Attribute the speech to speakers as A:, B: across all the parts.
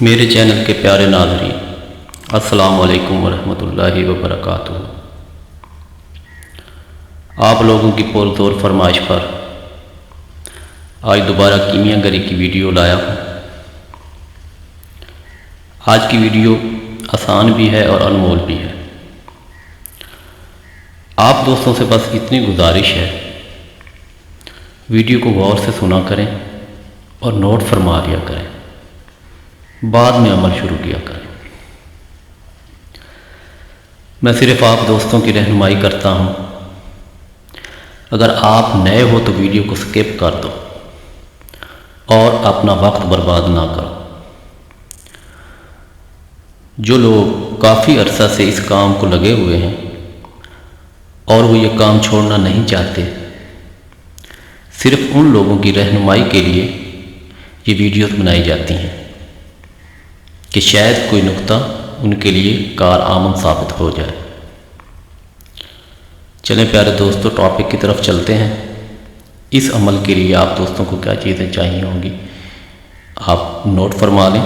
A: میرے چینل کے پیارے ناظرین، السلام علیکم ورحمۃ اللہ وبرکاتہ۔ آپ لوگوں کی پرزور فرمائش پر آج دوبارہ کیمیا گری کی ویڈیو لایا ہوں۔ آج کی ویڈیو آسان بھی ہے اور انمول بھی ہے۔ آپ دوستوں سے بس اتنی گزارش ہے، ویڈیو کو غور سے سنا کریں اور نوٹ فرما لیا کریں، بعد میں عمل شروع کیا کریں۔ میں صرف آپ دوستوں کی رہنمائی کرتا ہوں۔ اگر آپ نئے ہو تو ویڈیو کو سکپ کر دو اور اپنا وقت برباد نہ کرو۔ جو لوگ کافی عرصہ سے اس کام کو لگے ہوئے ہیں اور وہ یہ کام چھوڑنا نہیں چاہتے، صرف ان لوگوں کی رہنمائی کے لیے یہ ویڈیوز بنائی جاتی ہیں کہ شاید کوئی نقطہ ان کے لیے کارآمد ثابت ہو جائے۔ چلیں پیارے دوستو، ٹاپک کی طرف چلتے ہیں۔ اس عمل کے لیے آپ دوستوں کو کیا چیزیں چاہیے ہوں گی، آپ نوٹ فرما لیں۔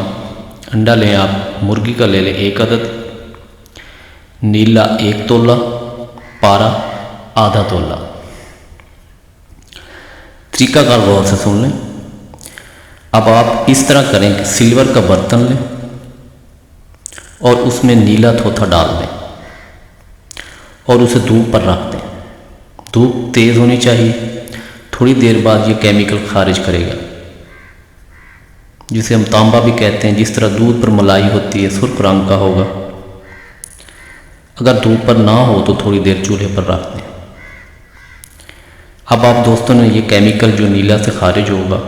A: انڈا لیں، آپ مرغی کا لے لیں 1 عدد، نیلا 1 تولہ، پارا آدھا تولہ۔ طریقہ کار غور سے سن لیں۔ اب آپ اس طرح کریں کہ سلور کا برتن لیں اور اس میں نیلا تھوتھا ڈال دیں اور اسے دھوپ پر رکھ دیں۔ دھوپ تیز ہونی چاہیے، تھوڑی دیر بعد یہ کیمیکل خارج کرے گا، جسے ہم تانبا بھی کہتے ہیں۔ جس طرح دودھ پر ملائی ہوتی ہے، سرخ رنگ کا ہوگا۔ اگر دھوپ پر نہ ہو تو تھوڑی دیر چولہے پر رکھ دیں۔ اب آپ دوستوں نے یہ کیمیکل جو نیلا سے خارج ہوگا،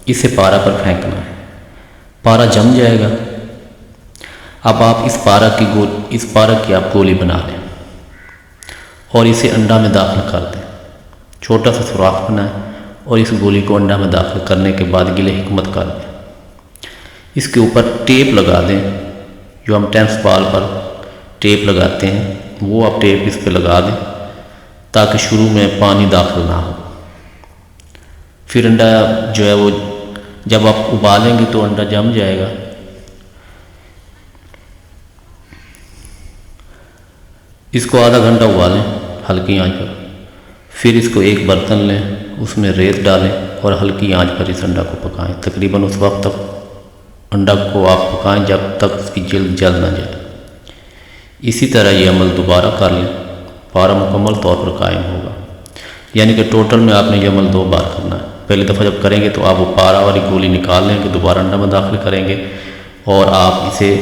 A: اسے پارا پر پھینکنا ہے۔ پارا جم جائے گا۔ اب آپ اس پارا کی آپ گولی بنا لیں اور اسے انڈا میں داخل کر دیں۔ چھوٹا سا سوراخ بنائیں اور اس گولی کو انڈا میں داخل کرنے کے بعد گلے حکمت کر دیں۔ اس کے اوپر ٹیپ لگا دیں، جو ہم ٹینس بال پر ٹیپ لگاتے ہیں، وہ آپ ٹیپ اس پہ لگا دیں تاکہ شروع میں پانی داخل نہ ہو۔ پھر انڈا جو ہے وہ جب آپ ابالیں گے تو انڈا جم جائے گا۔ اس کو آدھا گھنٹہ ابالیں ہلکی آنچ پر۔ پھر اس کو ایک برتن لیں، اس میں ریت ڈالیں اور ہلکی آنچ پر اس انڈا کو پکائیں۔ تقریباً اس وقت تک انڈا کو آپ پکائیں جب تک اس کی جلد جل نہ جائے۔ اسی طرح یہ عمل دوبارہ کر لیں، پارا مکمل طور پر قائم ہوگا۔ یعنی کہ ٹوٹل میں آپ نے یہ عمل 2 بار کرنا ہے۔ پہلی دفعہ جب کریں گے تو آپ وہ پارا والی گولی نکال لیں گے، دوبارہ انڈا میں داخل کریں گے اور آپ اسے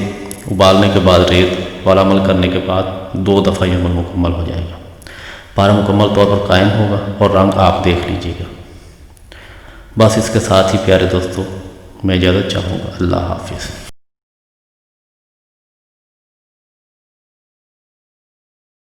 A: ابالنے کے بعد ریت والا عمل کرنے کے بعد 2 دفعہ یہ عمل مکمل ہو جائے گا۔ پارا مکمل طور پر قائم ہوگا اور رنگ آپ دیکھ لیجئے گا۔ بس اس کے ساتھ ہی پیارے دوستو میں اجازت چاہوں گا۔ اللہ حافظ۔